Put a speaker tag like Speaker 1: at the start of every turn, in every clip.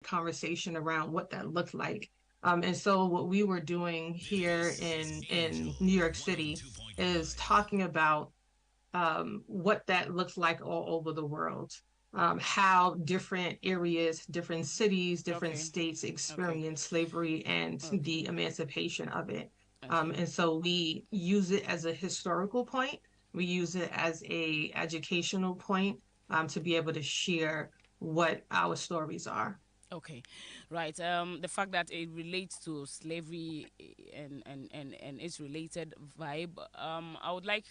Speaker 1: conversation around what that looked like. And so what we were doing here in New York City is talking about what that looks like all over the world, how different areas, different cities, different
Speaker 2: Okay.
Speaker 1: states
Speaker 2: Okay.
Speaker 1: experience slavery and
Speaker 2: Okay.
Speaker 1: the emancipation of it.
Speaker 2: Okay.
Speaker 1: And so we use it as a historical point. We use it as a educational point to be able to share what our stories are.
Speaker 2: Okay, right. The fact that it relates to slavery and its related vibe. I would like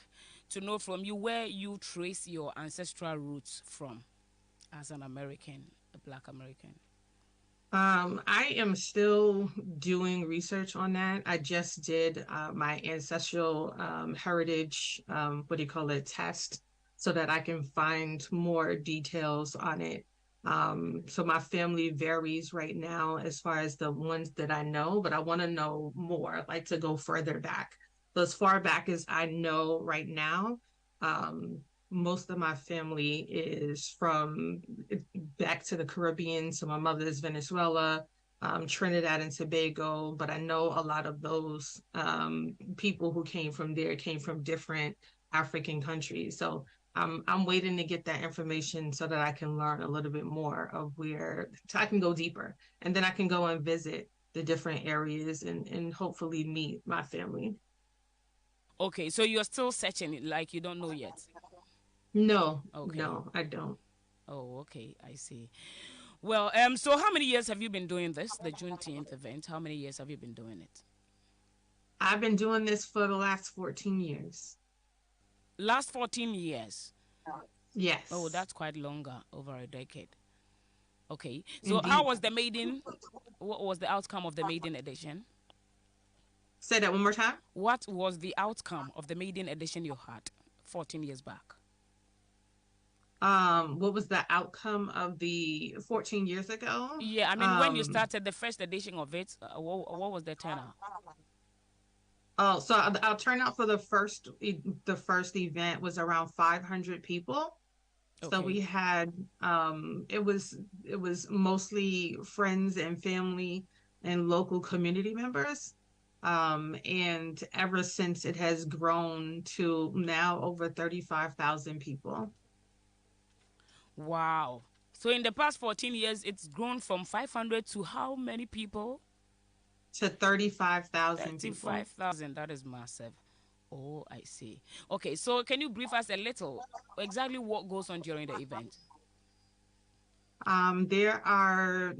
Speaker 2: to know from you where you trace your ancestral roots from as an American, a Black American.
Speaker 1: I am still doing research on that. I just did my ancestral heritage, what do you call it, test, so that I can find more details on it. So my family varies right now as far as the ones that I know, but I want to know more. I'd like to go further back. So as far back as I know right now, most of my family is from back to the Caribbean. So my mother is Venezuela, Trinidad and Tobago, but I know a lot of those people who came from there came from different African countries. So I'm waiting to get that information so that I can learn a little bit more of where so I can go deeper, and then I can go and visit the different areas and hopefully meet my family.
Speaker 2: Okay, so you're still searching it, like you don't know yet.
Speaker 1: No,
Speaker 2: Okay.
Speaker 1: no, I don't.
Speaker 2: Oh, okay. I see. Well, so how many years have you been doing this, the Juneteenth event? How many years have you been doing it?
Speaker 1: I've been doing this for the last 14 years.
Speaker 2: Last 14 years. Oh,
Speaker 1: Yes,
Speaker 2: that's quite longer, over a decade. Okay. So how
Speaker 1: indeed.
Speaker 2: was the maiden? What was the outcome of the maiden edition?
Speaker 1: Say that one more time.
Speaker 2: What was the outcome of the maiden edition you had 14 years back?
Speaker 1: What was the outcome of the 14 years ago?
Speaker 2: Yeah, I mean, when you started the first edition of it, what was the turnout?
Speaker 1: Oh, so I'll turn out for the first event was around 500 people. So
Speaker 2: Okay.
Speaker 1: we had it was mostly friends and family and local community members. And ever since it has grown to now over 35,000 people
Speaker 2: Wow. So in the past 14 years, it's grown from 500 to how many people?
Speaker 1: to 35,000 people.
Speaker 2: 35,000. That is massive. Oh, I see. Okay, so can you brief us a little exactly what goes on during the event?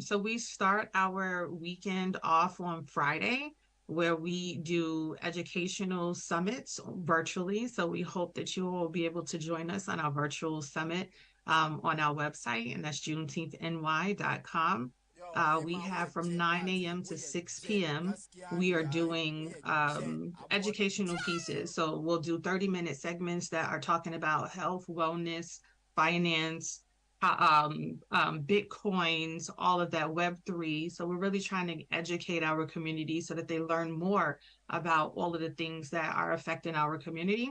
Speaker 1: So we start our weekend off on Friday where we do educational summits virtually. So we hope that you will be able to join us on our virtual summit on our website, and that's juneteenthny.com.
Speaker 3: Yo,
Speaker 1: We
Speaker 3: Ohemaa
Speaker 1: have from
Speaker 3: Woyeje,
Speaker 1: 9 a.m. to
Speaker 3: Athenia
Speaker 1: 6
Speaker 3: Rodney,
Speaker 1: p.m.
Speaker 3: Gaskiya
Speaker 1: We are
Speaker 3: Yai,
Speaker 1: doing
Speaker 3: Eje,
Speaker 1: educational
Speaker 3: Abodi.
Speaker 1: pieces. So we'll do 30-minute segments that are talking about health, wellness, finance, Bitcoins, all of that Web3. So we're really trying to educate our community so that they learn more about all of the things that are affecting our community.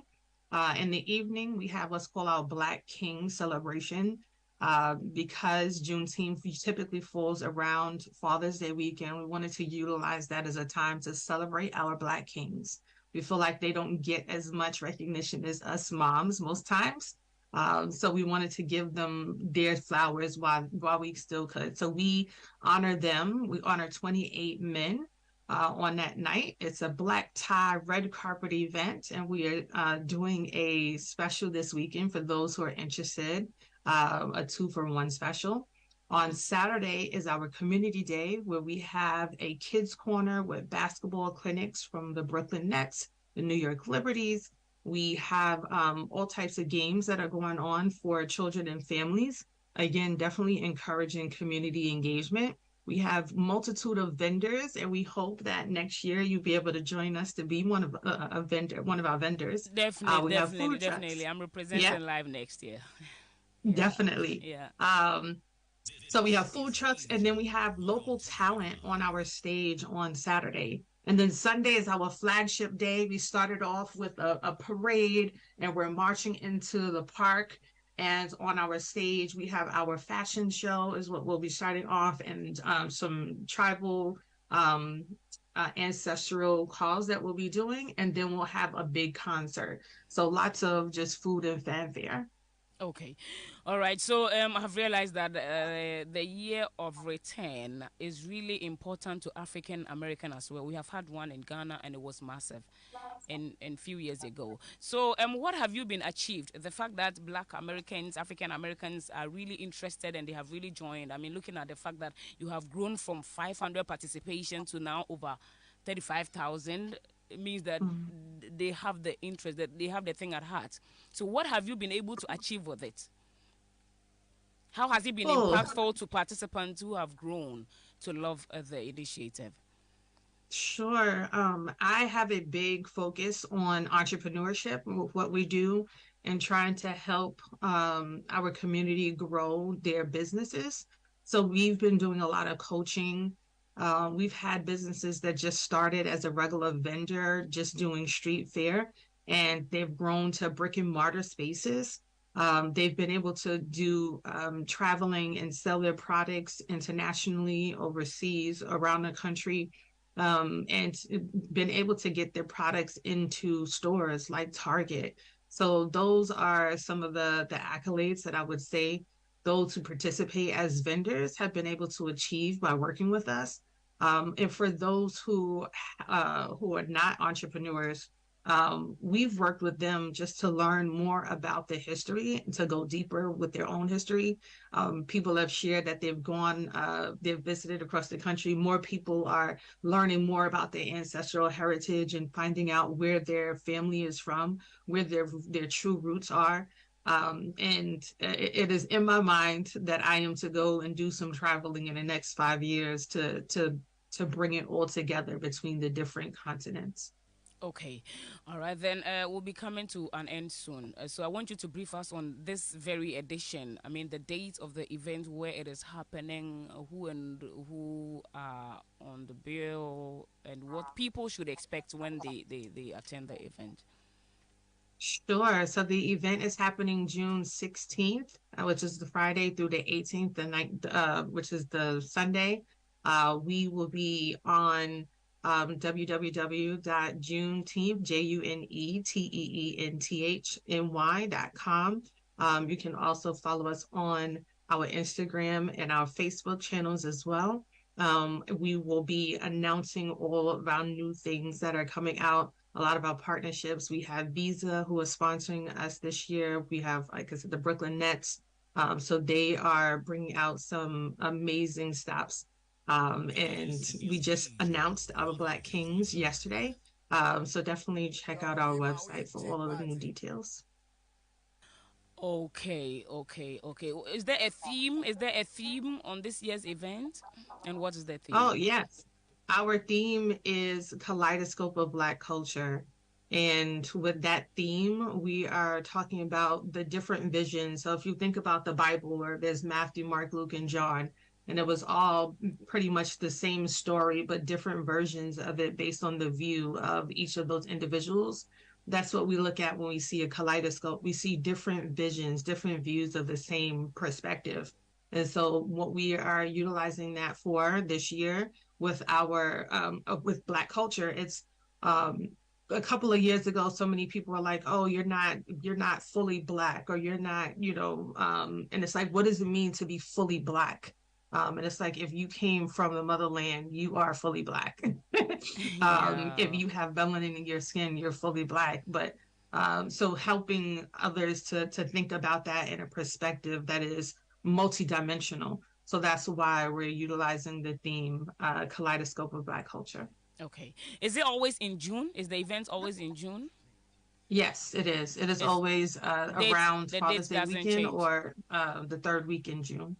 Speaker 1: In the evening, we have what's called our Black King celebration. Because Juneteenth typically falls around Father's Day weekend, we wanted to utilize that as a time to celebrate our Black kings. We feel like they don't get as much recognition as us moms most times. So we wanted to give them their flowers while we still could. So we honor them. We honor 28 men on that night. It's a black tie red carpet event, and we are doing a special this weekend for those who are interested. A 2-for-1 special. On Saturday is our community day where we have a kids corner with basketball clinics from the Brooklyn Nets, the New York Liberties. We have all types of games that are going on for children and families. Again, definitely encouraging community engagement. We have multitude of vendors, and we hope that next year you'll be able to join us to be one of a vendor, one of our vendors.
Speaker 2: Definitely,
Speaker 1: We have
Speaker 2: definitely,
Speaker 1: food
Speaker 2: definitely.
Speaker 1: trucks.
Speaker 2: I'm
Speaker 1: Yeah,
Speaker 2: representing live next year. Yeah,
Speaker 1: definitely.
Speaker 2: yeah.
Speaker 1: So we have food trucks, and then we have local talent on our stage on Saturday. And then Sunday is our flagship day. We started off with a parade, and we're marching into the park. And on our stage, we have our fashion show, is what we'll be starting off, and some tribal um, ancestral calls that we'll be doing. And then we'll have a big concert. So lots of just food and fanfare.
Speaker 2: Okay. All right. So I've realized that the year of return is really important to African American as well. We have had one in Ghana and it was massive in few years ago. So what have you been achieved? The fact that Black Americans, African Americans are really interested and they have really joined. I mean, looking at the fact that you have grown from 500 participation to now over 35,000, it means that
Speaker 1: Mm.
Speaker 2: they have the interest, that they have the thing at heart. So what have you been able to achieve with it? How has it been
Speaker 1: Oh,
Speaker 2: impactful to participants who have grown to love the initiative?
Speaker 1: sure. I have a big focus on entrepreneurship with what we do and trying to help our community grow their businesses. So we've been doing a lot of coaching. We've had businesses that just started as a regular vendor, just doing street fair, and they've grown to brick and mortar spaces. They've been able to do traveling and sell their products internationally, overseas, around the country, and been able to get their products into stores like Target. So those are some of the accolades that I would say those who participate as vendors have been able to achieve by working with us. And for those who are not entrepreneurs, we've worked with them just to learn more about the history and to go deeper with their own history. People have shared that they've visited across the country. More people are learning more about their ancestral heritage and finding out where their family is from, where their true roots are. And it is in my mind that I am to go and do some traveling in the next 5 years to bring it all together between the different continents.
Speaker 2: Okay. All right. Then we'll be coming to an end soon. So I want you to brief us on this very edition. I mean, the date of the event, where it is happening, who and who are on the bill, and what people should expect when they attend the event.
Speaker 1: Sure. So the event is happening June 16th, which is the Friday through the 18th, the night, which is the Sunday. We will be on www.juneteenth, JUNETEENTHNY.com. You can also follow us on our Instagram and our Facebook channels as well. We will be announcing all of our new things that are coming out, a lot of our partnerships. We have Visa, who is sponsoring us this year. We have, like I said, the Brooklyn Nets. So they are bringing out some amazing stops. And we just announced our Black Kings yesterday. So definitely check
Speaker 2: The
Speaker 1: out our
Speaker 2: Ohemaa
Speaker 1: website for
Speaker 2: Woyeje
Speaker 1: all of the new
Speaker 2: party.
Speaker 1: details.
Speaker 2: Okay, okay, okay. Is there a theme? Is there a theme on this year's event? And what is the theme?
Speaker 1: Oh, yes. Our theme is Kaleidoscope of Black Culture. And with that theme, we are talking about the different visions. So if you think about the Bible, where there's Matthew, Mark, Luke, and John, and it was all pretty much the same story, but different versions of it based on the view of each of those individuals. That's what we look at when we see a kaleidoscope. We see different visions, different views of the same perspective. And so what we are utilizing that for this year with our with Black culture, it's um a couple of years ago, so many people were like, oh, you're not fully Black, or you're not, and it's like, what does it mean to be fully Black? And it's like, if you came from the motherland, you are fully Black. If
Speaker 2: Yeah.
Speaker 1: you have melanin in your skin, you're fully Black. But so helping others to think about that in a perspective that is multidimensional. So that's why we're utilizing the theme kaleidoscope of Black culture.
Speaker 2: Okay. Is it always in June? Is the event always in June?
Speaker 1: Yes, it is. It is
Speaker 2: Is
Speaker 1: always
Speaker 2: date
Speaker 1: around
Speaker 2: the
Speaker 1: Father's
Speaker 2: date
Speaker 1: Day
Speaker 2: doesn't
Speaker 1: weekend
Speaker 2: change?
Speaker 1: or the third week in June.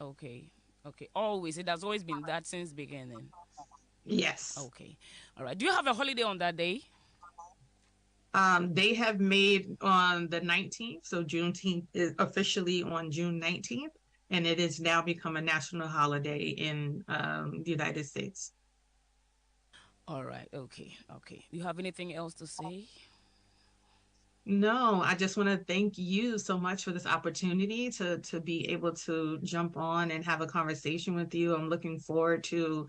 Speaker 2: Okay. Okay. Always. It has always been that since beginning.
Speaker 1: Yes.
Speaker 2: Okay. All right. Do you have a holiday on that day?
Speaker 1: They have made on the 19th, so Juneteenth is officially on June 19th, and it has now become a national holiday in the United States.
Speaker 2: All right. Okay. Okay. Do you have anything else to say?
Speaker 1: No, I just want to thank you so much for this opportunity to be able to jump on and have a conversation with you. I'm looking forward to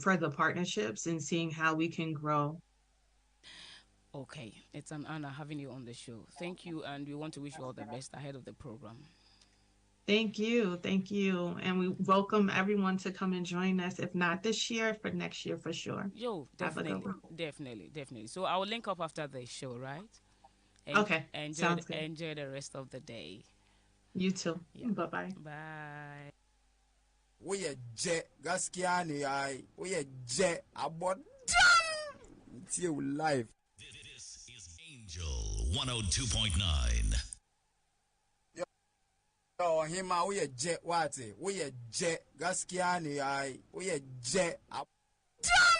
Speaker 1: further partnerships and seeing how we can grow.
Speaker 2: Okay, it's an honor having you on the show. Thank you, and we want to wish you all the best ahead of the program.
Speaker 1: Thank you. Thank you. And we welcome everyone to come and join us, if not this year, for next year for sure.
Speaker 2: Yo,
Speaker 1: Have a good
Speaker 2: definitely,
Speaker 1: one.
Speaker 2: definitely, definitely. So I will link up after the show, right? And
Speaker 1: Okay.
Speaker 2: enjoy
Speaker 1: Sounds good.
Speaker 2: enjoy the rest of the day.
Speaker 1: You too.
Speaker 2: Yeah.
Speaker 1: Bye bye.
Speaker 2: Bye.
Speaker 3: Woyɛ gyɛ gaskiya ne ai woyɛ gyɛ abɔdam tie wo live.
Speaker 4: This is Angel 102.9.
Speaker 3: Yo, Ohemaa woyɛ gyɛ wate woyɛ gyɛ gaskiya ne ai woyɛ gyɛ abɔdam